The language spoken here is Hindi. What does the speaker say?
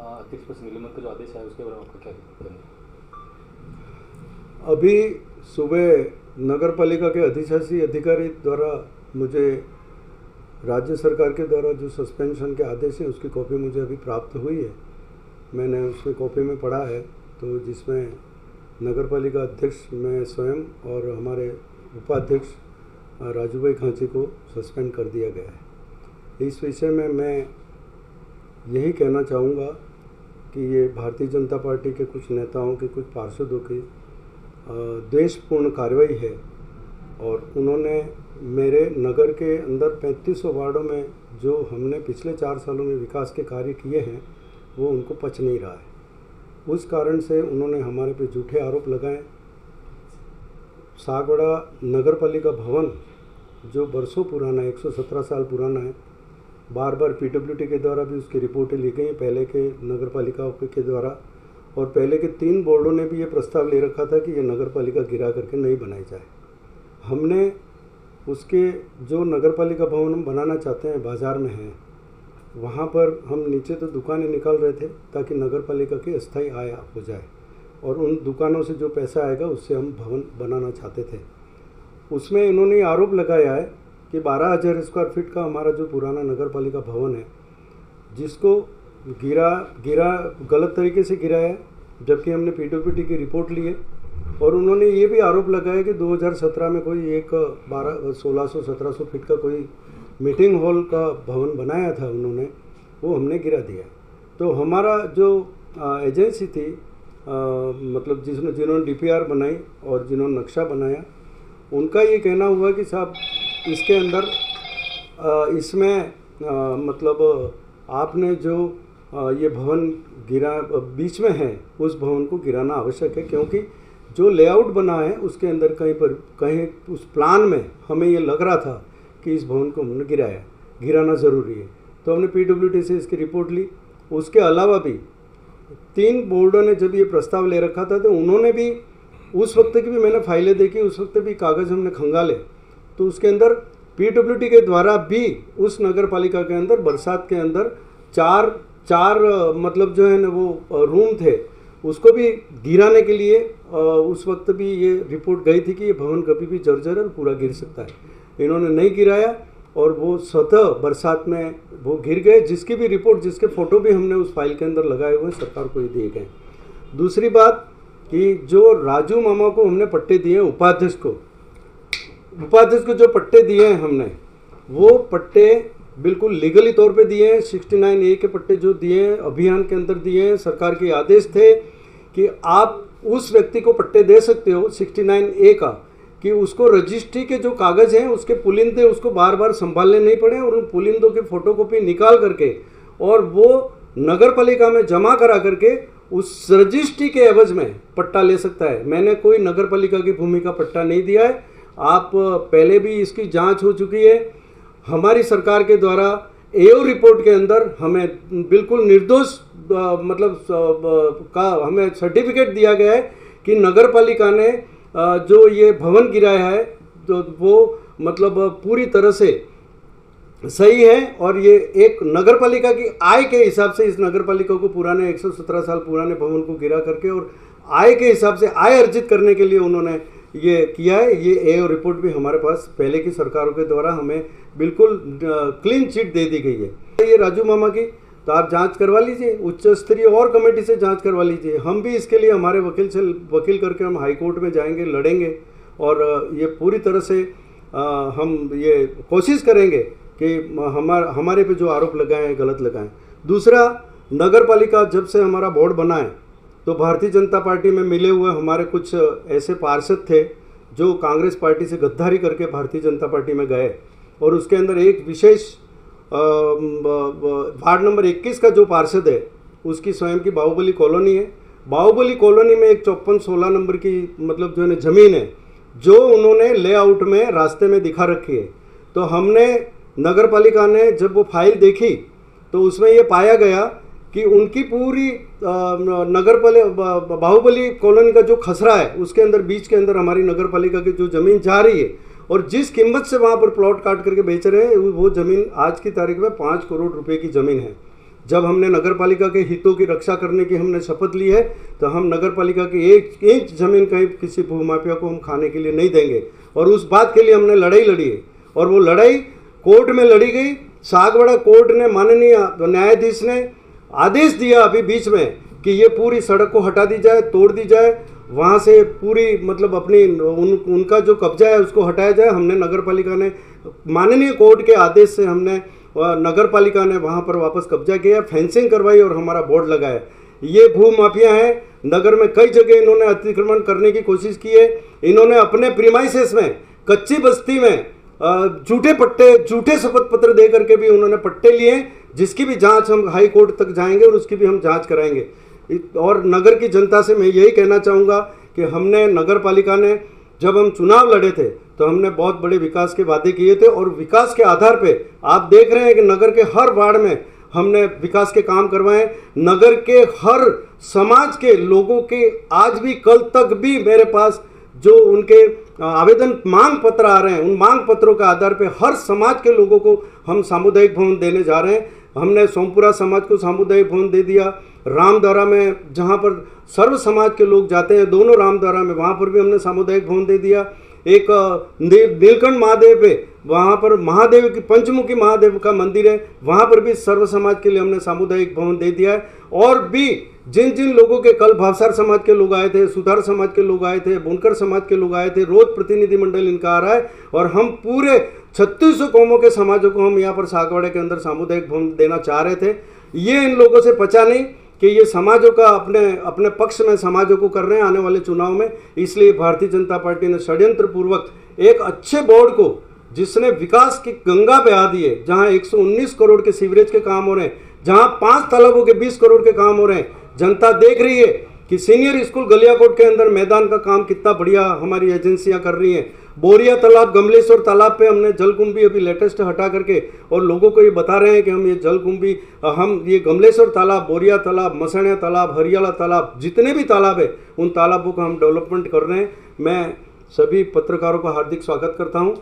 अध्यक्ष पद से निलंबन का जो आदेश है उसके बारे में आपका क्या कहना है? अभी सुबह नगर पालिका के अधिशासी अधिकारी द्वारा मुझे राज्य सरकार के द्वारा जो सस्पेंशन के आदेश हैं उसकी कॉपी मुझे अभी प्राप्त हुई है। मैंने उसमें कॉपी में पढ़ा है, तो जिसमें नगर पालिका अध्यक्ष मैं स्वयं और हमारे उपाध्यक्ष राजू भाई खांची को सस्पेंड कर दिया गया है। इस विषय में मैं यही कहना चाहूँगा कि ये भारतीय जनता पार्टी के कुछ नेताओं के, कुछ पार्षदों की द्वेषपूर्ण कार्रवाई है और उन्होंने मेरे नगर के अंदर 3500 वार्डों में जो हमने पिछले 4 सालों में विकास के कार्य किए हैं वो उनको पच नहीं रहा है। उस कारण से उन्होंने हमारे पे झूठे आरोप लगाए। सागवाड़ा नगर पालिका भवन जो बरसों पुराना है, 117 साल पुराना है, बार बार पीडब्ल्यूडी के द्वारा भी उसकी रिपोर्टें ली गई, पहले के नगर पालिकाओं के द्वारा, और पहले के 3 बोर्डों ने भी ये प्रस्ताव ले रखा था कि ये नगर पालिका गिरा करके नहीं बनाई जाए। हमने उसके जो नगर पालिका भवन हम बनाना चाहते हैं बाज़ार में हैं, वहाँ पर हम नीचे तो दुकानें निकाल रहे थे ताकि नगर पालिका की अस्थायी आय हो जाए और उन दुकानों से जो पैसा आएगा उससे हम भवन बनाना चाहते थे। उसमें इन्होंने आरोप लगाया है कि 12,000 स्क्वायर फीट का हमारा जो पुराना नगर पालिका भवन है, जिसको गिरा गलत तरीके से गिराया है, जबकि हमने पीडब्ल्यूडी की रिपोर्ट ली है। और उन्होंने ये भी आरोप लगाया कि 2017 में कोई एक 1600-1700 फीट का कोई मीटिंग हॉल का भवन बनाया था उन्होंने, वो हमने गिरा दिया। तो हमारा जो एजेंसी थी, मतलब जिन्होंने डीपीआर बनाई और जिन्होंने नक्शा बनाया, उनका ये कहना हुआ कि साहब इसके अंदर इसमें मतलब आपने जो ये भवन गिरा बीच में है, उस भवन को गिराना आवश्यक है, क्योंकि जो लेआउट बना है उसके अंदर कहीं उस प्लान में हमें ये लग रहा था कि इस भवन को हमने गिराना ज़रूरी है। तो हमने पीडब्ल्यूडी से इसकी रिपोर्ट ली। उसके अलावा भी 3 बोर्डों ने जब ये प्रस्ताव ले रखा था तो उन्होंने भी उस वक्त की भी मैंने फाइलें देखी, उस वक्त भी कागज़ हमने खंगाले, तो उसके अंदर पीडब्ल्यूडी के द्वारा भी उस नगर पालिका के अंदर बरसात के अंदर चार मतलब जो है ना वो रूम थे, उसको भी गिराने के लिए उस वक्त भी ये रिपोर्ट गई थी कि ये भवन कभी भी जर्जर और पूरा गिर सकता है। इन्होंने नहीं गिराया और वो स्वतः बरसात में वो गिर गए, जिसकी भी रिपोर्ट, जिसके फ़ोटो भी हमने उस फाइल के अंदर लगाए हुए सरकार को ही दिए गए। दूसरी बात कि जो राजू मामा को हमने पट्टे दिए हैं, उपाध्यक्ष को जो पट्टे दिए हैं हमने, वो पट्टे बिल्कुल लीगली तौर पे दिए हैं। 69A के पट्टे जो दिए हैं अभियान के अंदर दिए हैं। सरकार के आदेश थे कि आप उस व्यक्ति को पट्टे दे सकते हो 69A का, कि उसको रजिस्ट्री के जो कागज़ हैं उसके पुलिंदे उसको बार बार संभालने नहीं पड़े और उन पुलिंदों के फोटोकॉपी निकाल करके और वो नगर पालिका में जमा करा करके उस रजिस्ट्री के एवज में पट्टा ले सकता है। मैंने कोई नगर पालिका की भूमि का पट्टा नहीं दिया है। आप पहले भी इसकी जांच हो चुकी है। हमारी सरकार के द्वारा एओ रिपोर्ट के अंदर हमें बिल्कुल निर्दोष का हमें सर्टिफिकेट दिया गया है कि नगर पालिका ने जो ये भवन गिराया है तो वो मतलब पूरी तरह से सही है और ये एक नगर पालिका की आय के हिसाब से इस नगर पालिका को पुराने 117 साल पुराने भवन को गिरा करके और आय के हिसाब से आय अर्जित करने के लिए उन्होंने ये किया है। ये एओ रिपोर्ट भी हमारे पास पहले की सरकारों के द्वारा हमें बिल्कुल क्लीन चिट दे दी गई है। ये राजू मामा की तो आप जांच करवा लीजिए, उच्च स्तरीय और कमेटी से जांच करवा लीजिए। हम भी इसके लिए हमारे वकील करके हम हाई कोर्ट में जाएंगे, लड़ेंगे और ये पूरी तरह से हम ये कोशिश करेंगे कि हमारे पे जो आरोप लगाए हैं गलत लगाएं। दूसरा, नगर पालिका जब से हमारा बोर्ड बना है तो भारतीय जनता पार्टी में मिले हुए हमारे कुछ ऐसे पार्षद थे जो कांग्रेस पार्टी से गद्दारी करके भारतीय जनता पार्टी में गए और उसके अंदर एक विशेष वार्ड नंबर 21 का जो पार्षद है उसकी स्वयं की बाहुबली कॉलोनी है। बाहुबली कॉलोनी में एक 54-16 नंबर की मतलब जो है ज़मीन है जो उन्होंने लेआउट में रास्ते में दिखा रखी है। तो हमने नगर पालिका ने जब वो फाइल देखी तो उसमें ये पाया गया कि उनकी पूरी बाहुबली कॉलोनी का जो खसरा है उसके अंदर बीच के अंदर हमारी नगर पालिका की जो ज़मीन जा रही है और जिस कीमत से वहाँ पर प्लॉट काट करके बेच रहे हैं वो ज़मीन आज की तारीख में 5 करोड़ रुपए की ज़मीन है। जब हमने नगर पालिका के हितों की रक्षा करने की हमने शपथ ली है, तो हम नगर पालिका की एक इंच जमीन कहीं किसी भूमाफिया को हम खाने के लिए नहीं देंगे। और उस बात के लिए हमने लड़ाई लड़ी है, और वो लड़ाई कोर्ट में लड़ी गई। सागवाड़ा कोर्ट ने, माननीय न्यायाधीश ने आदेश दिया अभी बीच में कि ये पूरी सड़क को हटा दी जाए, तोड़ दी जाए, वहाँ से पूरी मतलब अपनी उनका जो कब्जा है उसको हटाया जाए। हमने नगर पालिका ने, माननीय कोर्ट के आदेश से हमने नगर पालिका ने वहाँ पर वापस कब्जा किया, फेंसिंग करवाई और हमारा बोर्ड लगाया। ये भू माफिया हैं, नगर में कई जगह इन्होंने अतिक्रमण करने की कोशिश की है। इन्होंने अपने प्रीमाइसेस में, कच्ची बस्ती में झूठे पट्टे, झूठे शपथ पत्र दे करके भी उन्होंने पट्टे लिए, जिसकी भी जांच हम हाई कोर्ट तक जाएंगे और उसकी भी हम जांच कराएंगे। और नगर की जनता से मैं यही कहना चाहूँगा कि हमने, नगर पालिका ने, जब हम चुनाव लड़े थे तो हमने बहुत बड़े विकास के वादे किए थे, और विकास के आधार पे आप देख रहे हैं कि नगर के हर वार्ड में हमने विकास के काम करवाए। नगर के हर समाज के लोगों के आज भी, कल तक भी मेरे पास जो उनके आवेदन मांग पत्र आ रहे हैं, उन मांग पत्रों के आधार पे हर समाज के लोगों को हम सामुदायिक भवन देने जा रहे हैं। हमने सोमपुरा समाज को सामुदायिक भवन दे दिया। रामद्वारा में, जहाँ पर सर्व समाज के लोग जाते हैं, दोनों रामद्वारा में, वहाँ पर भी हमने सामुदायिक भवन दे दिया। एक नीलकंठ महादेव पे, वहाँ पर महादेव की, पंचमुखी महादेव का मंदिर है, वहाँ पर भी सर्व समाज के लिए हमने सामुदायिक भवन दे दिया है। और भी जिन जिन लोगों के, कल भावसार समाज के लोग आए थे, सुधार समाज के लोग आए थे, बुनकर समाज के लोग आए थे, रोज प्रतिनिधिमंडल इनका आ रहा है, और हम पूरे 3600 कौमों के समाजों को हम यहाँ पर सागवाड़े के अंदर सामुदायिक भवन देना चाह रहे थे। ये इन लोगों से पचा नहीं कि ये समाजों का अपने पक्ष में समाजों को कर रहे हैं आने वाले चुनाव में। इसलिए भारतीय जनता पार्टी ने षड्यंत्र पूर्वक एक अच्छे बोर्ड को, जिसने विकास की गंगा बहा दी है, जहां 119 करोड़ के सीवरेज के काम हो रहे हैं, जहां 5 तालाबों के 20 करोड़ के काम हो रहे हैं। जनता देख रही है कि सीनियर स्कूल गलियाकोट के अंदर मैदान का काम कितना बढ़िया हमारी एजेंसियां कर रही हैं। बोरिया तालाब, गमलेश्वर तालाब पे हमने जलकुंभी अभी लेटेस्ट हटा करके, और लोगों को ये बता रहे हैं कि हम ये जलकुंभी, हम ये गमलेश्वर तालाब, बोरिया तालाब, मसणिया तालाब, हरियाला तालाब, जितने भी तालाब है उन तालाबों का हम डेवलपमेंट कर रहे हैं। मैं सभी पत्रकारों का हार्दिक स्वागत करता हूँ।